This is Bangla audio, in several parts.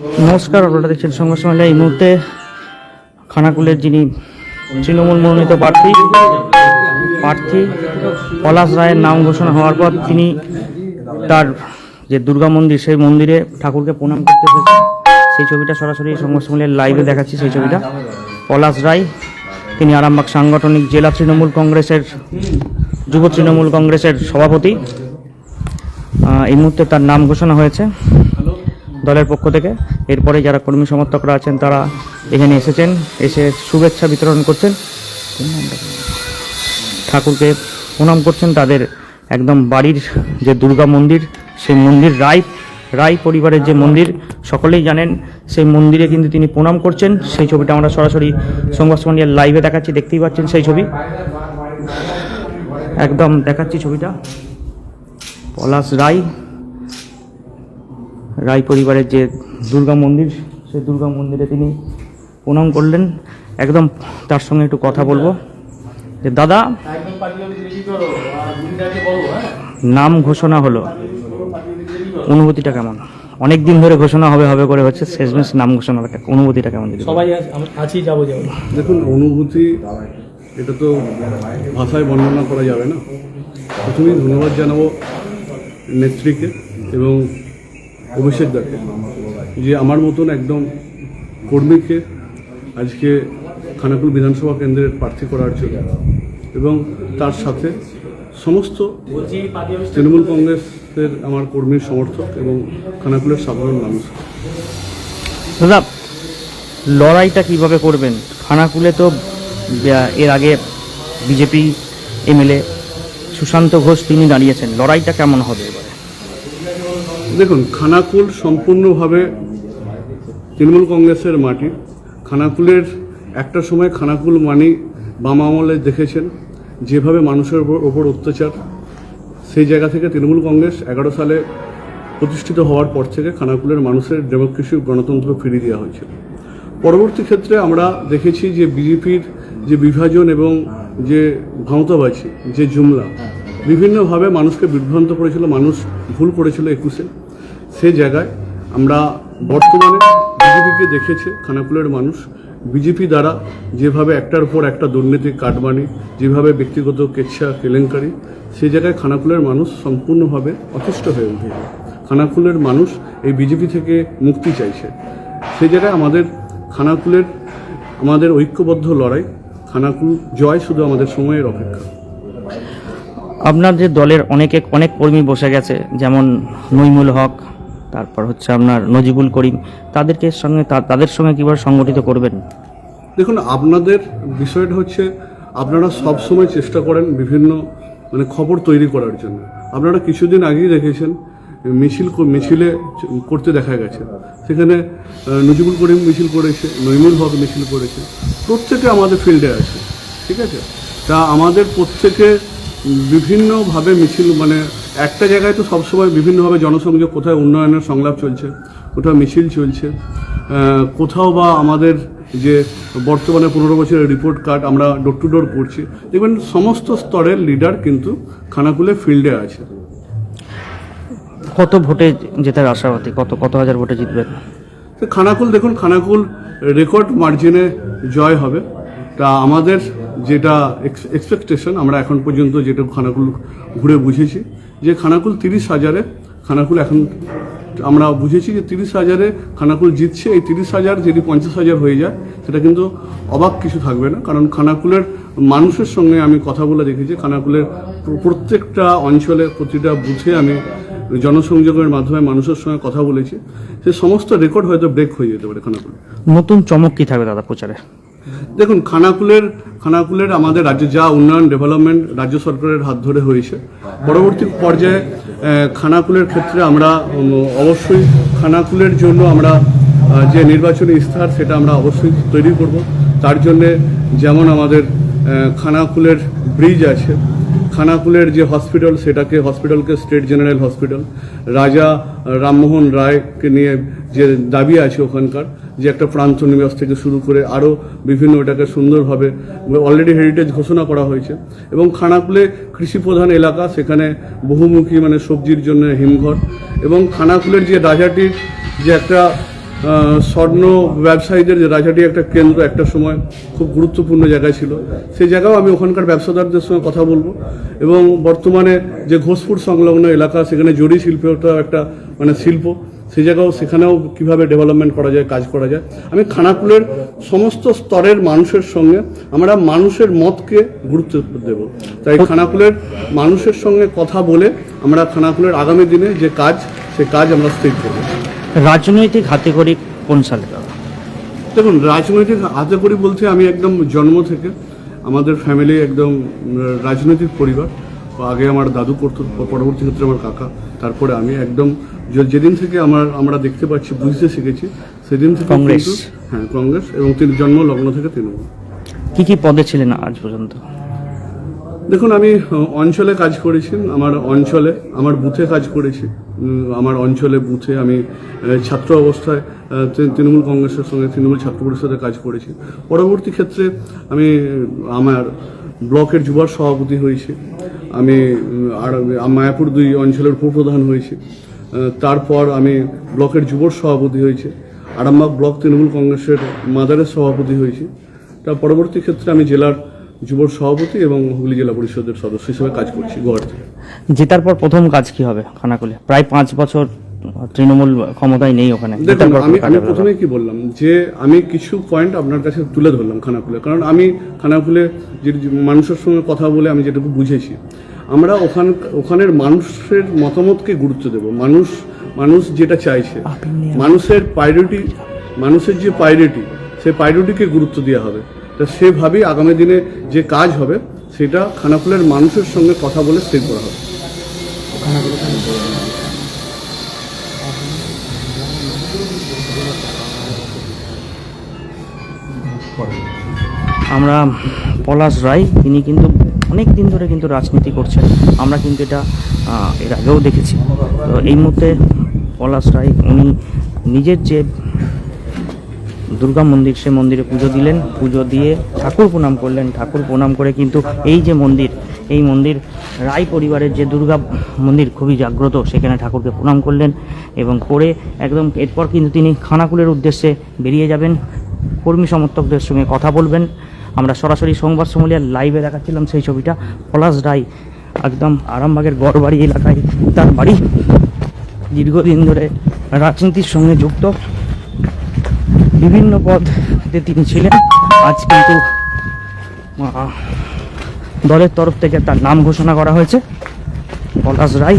নমস্কার, আপনারা দেখছেন সংবাদ সম্মেলন। এই মুহূর্তে খানাকুলের যিনি তৃণমূল মনোনীত প্রার্থী পলাশ রায়ের নাম ঘোষণা হওয়ার পর তিনি তার যে দুর্গা মন্দির, সেই মন্দিরে ঠাকুরকে প্রণাম করতে এসেছেন। সেই ছবিটা সরাসরি সংবাদ সম্মেলনের লাইভে দেখাচ্ছি। সেই ছবিটা পলাশ রায়, তিনি আরামবাগ সাংগঠনিক জেলা তৃণমূল কংগ্রেসের যুব তৃণমূল কংগ্রেসের সভাপতি। এই মুহূর্তে তার নাম ঘোষণা হয়েছে দলের পক্ষ থেকে। এরপরে যারা কর্মী সমর্থকরা আছেন তারা এখানে এসেছেন, এসে শুভেচ্ছা বিতরণ করছেন, ঠাকুরকে প্রণাম করছেন। তাদের একদম বাড়ির যে দুর্গা মন্দির, সেই মন্দির রায় পরিবারের যে মন্দির সকলেই জানেন, সেই মন্দিরে কিন্তু তিনি প্রণাম করছেন। সেই ছবিটা আমরা সরাসরি সংবাদ সম্মেলনের লাইভে দেখাচ্ছি, দেখতেই পাচ্ছেন সেই ছবি, একদম দেখাচ্ছি ছবিটা। পলাশ রায় পরিবারের যে দুর্গা মন্দির, সেই দুর্গা মন্দিরে তিনি প্রণাম করলেন। একদম তার সঙ্গে একটু কথা বলবো। যে দাদা, নাম ঘোষণা হলো, অনুভূতিটা কেমন? অনেক দিন ধরে ঘোষণা হবে করে হচ্ছে, শেষমেশ নাম ঘোষণা, অনুভূতিটা কেমন? সবাই আছি, যাবো। দেখুন, অনুভূতি এটা তো ভাষায় বর্ণনা করা যাবে না। প্রথমেই ধন্যবাদ জানাবো নেত্রীকে এবং অভিষেক দাকে, যে আমার মতন একদম কর্মীকে আজকে খানাকুল বিধানসভা কেন্দ্রের প্রার্থী করার জন্য, এবং তার সাথে সমস্ত তৃণমূল কংগ্রেসের আমার কর্মীর সমর্থক এবং খানাকুলের সাধারণ মানুষ। দাদা, লড়াইটা কিভাবে করবেন? খানাকুলে তো এর আগে বিজেপি এমএলএ সুশান্ত ঘোষ তিনি দাঁড়িয়েছেন, লড়াইটা কেমন হবে এবারে? দেখুন, খানাকুল সম্পূর্ণভাবে তৃণমূল কংগ্রেসের মাটি। খানাকুলের একটা সময় খানাকুল মানি বাম আমলে দেখেছেন যেভাবে মানুষের ওপর অত্যাচার, সেই জায়গা থেকে তৃণমূল কংগ্রেস 11 সালে প্রতিষ্ঠিত হওয়ার পর থেকে খানাকুলের মানুষের ডেমোক্রেসি, গণতন্ত্র ফিরিয়ে দেওয়া হয়েছিল। পরবর্তী ক্ষেত্রে আমরা দেখেছি যে বিজেপির যে বিভাজন এবং যে ভাঁওতাবাজি, যে জুমলা বিভিন্নভাবে মানুষকে বিভ্রান্ত করেছিল, মানুষ ভুল করেছিল 21-এ। সেই জায়গায় আমরা বর্তমানে বিজেপিকে দেখেছে খানাকুলের মানুষ, বিজেপি দ্বারা যেভাবে একটার পর একটা দুর্নীতি, কাটমানি, যেভাবে ব্যক্তিগত কেচ্ছা, কেলেঙ্কারি, সেই জায়গায় খানাকুলের মানুষ সম্পূর্ণভাবে অতিষ্ঠ হয়ে উঠেছে। খানাকুলের মানুষ এই বিজেপি থেকে মুক্তি চাইছে। সেই জায়গায় আমাদের ঐক্যবদ্ধ লড়াই, খানাকুল জয় শুধু আমাদের সময়ের অপেক্ষা। আপনার যে দলের অনেক কর্মী বসে গেছে, যেমন নইমুল হক, তারপর হচ্ছে আপনার নজিবুল করিম, তাদের সঙ্গে কীভাবে সংগঠিত করবেন? দেখুন, আপনাদের বিষয়টা হচ্ছে আপনারা সব সময় চেষ্টা করেন বিভিন্ন খবর তৈরি করার জন্য। আপনারা কিছুদিন আগেই দেখেছেন মিছিলে করতে দেখা গেছে, সেখানে নজিবুল করিম মিছিল করেছে, নইমুল হক মিছিল করেছে, প্রত্যেকে আমাদের ফিল্ডে আছে, ঠিক আছে? তা আমাদের প্রত্যেকে বিভিন্নভাবে মিছিল, একটা জায়গায় তো সবসময় বিভিন্নভাবে জনসংযোগ, কোথায় উন্নয়নের সংলাপ চলছে, কোথাও মিছিল চলছে, কোথাও বা আমাদের যে বর্তমানে 15 বছরের রিপোর্ট কার্ড আমরা ডোর টু ডোর করছি। দেখবেন সমস্ত স্তরের লিডার কিন্তু খানাকুলে ফিল্ডে আছে। কত ভোটে জেতার আশাবাদী? কত হাজার ভোটে জিতবেন? খানাকুল, দেখুন, খানাকুল রেকর্ড মার্জিনে জয় হবে। তা আমাদের যেটা এক্সপেকটেশন, আমরা এখন পর্যন্ত যেটা খানাকুল ঘুরে বুঝেছি, যে খানাকুল 30,000-এ খানাকুল এখন আমরা বুঝেছি যে 30,000-এ খানাকুল জিতছে। এই 30,000 যদি 50,000 হয়ে যায়, সেটা কিন্তু অবাক কিছু থাকবে না। কারণ খানাকুলের মানুষের সঙ্গে আমি কথা বলে দেখেছি, খানাকুলের প্রত্যেকটা অঞ্চলে, প্রতিটা বুথে আমি জনসংযোগের মাধ্যমে মানুষের সঙ্গে কথা বলেছি। সে সমস্ত রেকর্ড হয়তো ব্রেক হয়ে যেতে পারে খানাকুল। নতুন চমক কী থাকবে দাদা প্রচারে? দেখুন, খানাকুলের আমাদের রাজ্যে যা উন্নয়ন, ডেভেলপমেন্ট রাজ্য সরকারের হাত ধরে হয়েছে, পরবর্তী পর্যায়ে খানাকুলের ক্ষেত্রে আমরা অবশ্যই খানাকুলের জন্য আমরা যে নির্বাচনী ইস্তাহার, সেটা আমরা অবশ্যই তৈরি করব। তার জন্যে যেমন আমাদের খানাকুলের ব্রিজ আছে, খানাকুলের যে হসপিটাল, হসপিটালকে স্টেট জেনারেল হসপিটাল, রাজা রামমোহন রায়কে নিয়ে যে দাবি আছে ওখানকার, যে একটা প্রান্ত নিবাস থেকে শুরু করে আরও বিভিন্ন, এটাকে সুন্দরভাবে অলরেডি হেরিটেজ ঘোষণা করা হয়েছে। এবং খানাকুলে কৃষি প্রধান এলাকা, সেখানে বহুমুখী সবজির জন্য হিমঘর, এবং খানাকুলের যে রাজাটির যে একটা স্বর্ণ ব্যবসায়ীদের যে রাজাটি একটা কেন্দ্র, একটা সময় খুব গুরুত্বপূর্ণ জায়গায় ছিল, সেই জায়গাও আমি ওখানকার ব্যবসাদারদের সঙ্গে কথা বলবো। এবং বর্তমানে যে ঘোষপুর সংলগ্ন এলাকা, সেখানে জরি শিল্পটা একটা মানে শিল্প, সেই জায়গাও সেখানেও কীভাবে ডেভেলপমেন্ট করা যায়, কাজ করা যায়। আমি খানাকুলের সমস্ত স্তরের মানুষের সঙ্গে আমরা মানুষের মতকে গুরুত্ব দেব, তাই খানাকুলের মানুষের সঙ্গে কথা বলে আমরা খানাকুলের আগামী দিনে যে কাজ, সে কাজ আমরা স্থির করব। রাজনৈতিক হাতেখড়ি কোন সালে দাদা? দেখুন, রাজনৈতিক হাতেখড়ি বলতে আমি একদম জন্ম থেকে আমাদের ফ্যামিলি একদম রাজনৈতিক পরিবার। আগে আমার দাদু করতো, পরবর্তী ক্ষেত্রে আমার কাকা, তারপরে আমি একদম যেদিন থেকে আমরা দেখতে পাচ্ছি, বুঝতে শিখেছি, সেদিন থেকে কংগ্রেস। হ্যাঁ, কংগ্রেস, এবং তিনি জন্ম লগ্ন থেকে তৃণমূল। কি পদে ছিলেন আজ পর্যন্ত? দেখুন, আমি অঞ্চলে কাজ করেছি, আমার অঞ্চলে আমার বুথে কাজ করেছি। আমার অঞ্চলে বুথে আমি ছাত্র অবস্থায় তৃণমূল কংগ্রেসের সঙ্গে তৃণমূল ছাত্র পরিষদে কাজ করেছি। পরবর্তী ক্ষেত্রে আমি আমার ব্লকের যুব সভাপতি হয়েছি, আমি আর মায়াপুর 2 অঞ্চলের উপপ্রধান হয়েছি। তারপর আমি ব্লকের যুব সভাপতি হয়েছি, আরামবাগ ব্লক তৃণমূল কংগ্রেসের মাদারের সভাপতি হয়েছি। তার পরবর্তী ক্ষেত্রে আমি জেলার যুব সভাপতি এবং হুগলি জেলা পরিষদের সদস্য হিসেবে কাজ করছি গুয়াহাটি। জেতার পর প্রথম কাজ কি হবে খানাকুলে? প্রায় 5 বছর তৃণমূল ক্ষমতায় নেই ওখানে। দেখুন, আমি প্রথমে কি বললাম যে আমি কিছু পয়েন্ট আপনার কাছে তুলে ধরলাম খানাকুলে, কারণ আমি খানাকুলে যে মানুষের সঙ্গে কথা বলে আমি যেটুকু বুঝেছি, আমরা ওখানের মানুষের মতামতকে গুরুত্ব দেব। মানুষ যেটা চাইছে, মানুষের প্রায়োরিটি, মানুষের যে প্রায়োরিটি, সেই প্রায়োরিটিকে গুরুত্ব দেওয়া হবে। তা সেভাবেই আগামী দিনে যে কাজ হবে, সেটা খানাকুলের মানুষের সঙ্গে কথা বলে স্থির করা হবে। আমরা পলাশ রায়, তিনি কিন্তু অনেক দিন ধরে কিন্তু রাজনীতি করছেন, আমরা কিন্তু এটা এর আগেও দেখেছি। তো এই মুহূর্তে পলাশ রায় উনি নিজের যে দুর্গা মন্দির, সে মন্দিরে পুজো দিলেন, পুজো দিয়ে ঠাকুর প্রণাম করলেন। ঠাকুর প্রণাম করে কিন্তু এই যে মন্দির, এই মন্দির রায় পরিবারের যে দুর্গা মন্দির খুবই জাগ্রত, সেখানে ঠাকুরকে প্রণাম করলেন এবং করে একদম এরপর কিন্তু তিনি খানাকুলের উদ্দেশ্যে বেরিয়ে যাবেন, কর্মী সমর্থকদের সঙ্গে কথা বলবেন। আমরা সরাসরি সংবাদ সম্মেলনের লাইভে দেখাচ্ছিলাম সেই ছবিটা। পলাশ রায় একদম আরামবাগের গড়বাড়ি এলাকায় তার বাড়ি, দীর্ঘদিন ধরে রাজনীতির সঙ্গে যুক্ত, বিভিন্ন পদে তিনি ছিলেন। আজ কিন্তু দলের তরফ থেকে তার নাম ঘোষণা করা হয়েছে, পলাশ রায়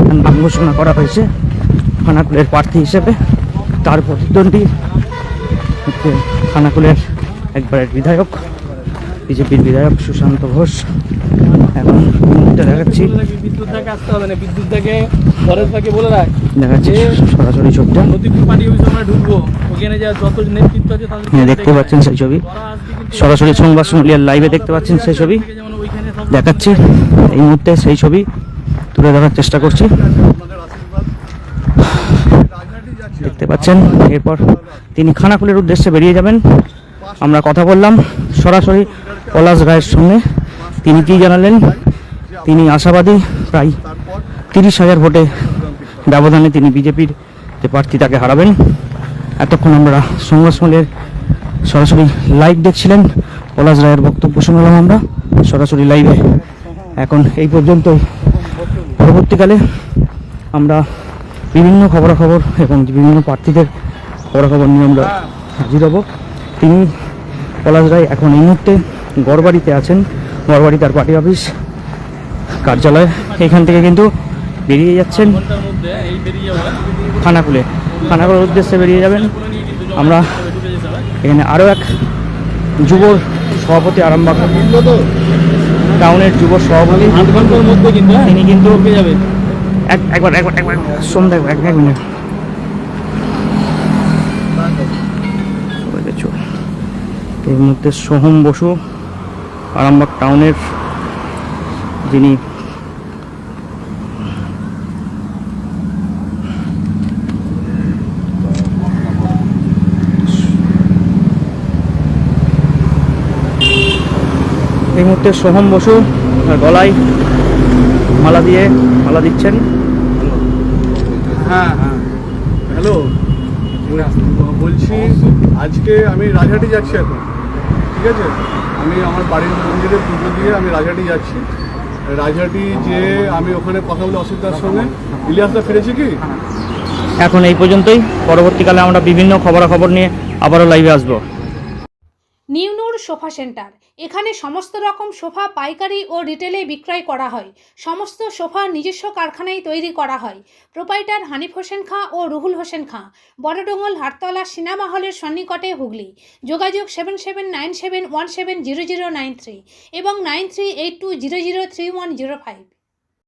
তার নাম ঘোষণা করা হয়েছে খানাকুলের প্রার্থী হিসেবে। তার প্রতিদ্বন্দ্বী খানাকুলের একবারের বিধায়ক, বিজেপির বিধায়ক সুশান্ত ঘোষ। এখন দেখাচ্ছি, দেখাচ্ছি সরাসরি ছবিটা, দেখতে পাচ্ছেন সেই ছবি, সরাসরি সংবাদ সম্মেলনের লাইভে দেখতে পাচ্ছেন সেই ছবি দেখাচ্ছি। এই মুহূর্তে সেই ছবি তুলে ধরার চেষ্টা করছি, দেখতে পাচ্ছেন। এরপর তিনি খানাকুলের উদ্দেশ্যে বেরিয়ে যাবেন। আমরা কথা বললাম সরাসরি পলাশ রায়ের সঙ্গে, তিনি কি জানালেন। তিনি আশাবাদী প্রায় 30,000 ভোটে ব্যবধানে তিনি বিজেপির যে প্রার্থী তাকে হারাবেন। এতক্ষণ আমরা সংবাদ সম্মেলনের সরাসরি লাইভ দেখছিলেন, পলাশ রায়ের বক্তব্য শুনলাম আমরা সরাসরি লাইভে। এখন এই পর্যন্ত, পরবর্তীকালে আমরা বিভিন্ন খবরাখবর এবং বিভিন্ন প্রার্থীদের খবরাখবর নিয়ে আমরা হাজির হব। তিনি পলাশ রায় এখন এই মুহূর্তে গড়বাড়িতে আছেন, গড়বাড়ি তার পার্টি অফিস কার্যালয়, এখান থেকে কিন্তু বেরিয়ে যাচ্ছেন খানাকুলের উদ্দেশ্যে বেরিয়ে যাবেন। আমরা এখানে আরও এক যুব সভাপতি, আরামবাগ টাউনের যুব সভাপতি, তিনি কিন্তু একবার সন্ধ্যা এক মিনিট এই মুহূর্তে সোহম বসু, আরামবাগ টাউনের, যিনি এই মুহূর্তে সোহম বসু গলায় মালা দিচ্ছেন। হ্যাঁ, হ্যালো, বলছি আজকে আমি রাজহাটি যাচ্ছি এখন, ঠিক আছে? আমি আমার বাড়ির মন্দিরে পুজো দিয়ে আমি রাজহাটি যাচ্ছি। রাজহাটি যে আমি ওখানে কথা বলে অসিতদার সঙ্গে, ইলিয়াসদা ফিরেছি কি? এখন এই পর্যন্তই। পরবর্তীকালে আমরা বিভিন্ন খবরাখবর নিয়ে আবারও লাইভে আসবো। নিউ নূর সোফা সেন্টার, এখানে সমস্ত রকম সোফা পাইকারি ও রিটেলে বিক্রয় করা হয়। সমস্ত সোফা নিজস্ব কারখানায় তৈরি করা হয়। প্রোপাইটার হানিফ হোসেন খাঁ ও রুহুল হোসেন খাঁ, বড়ডোঙ্গল হাটতলা সিনেমা হলের সন্নিকটে, হুগলি। যোগাযোগ 7797170093 এবং 9382003105।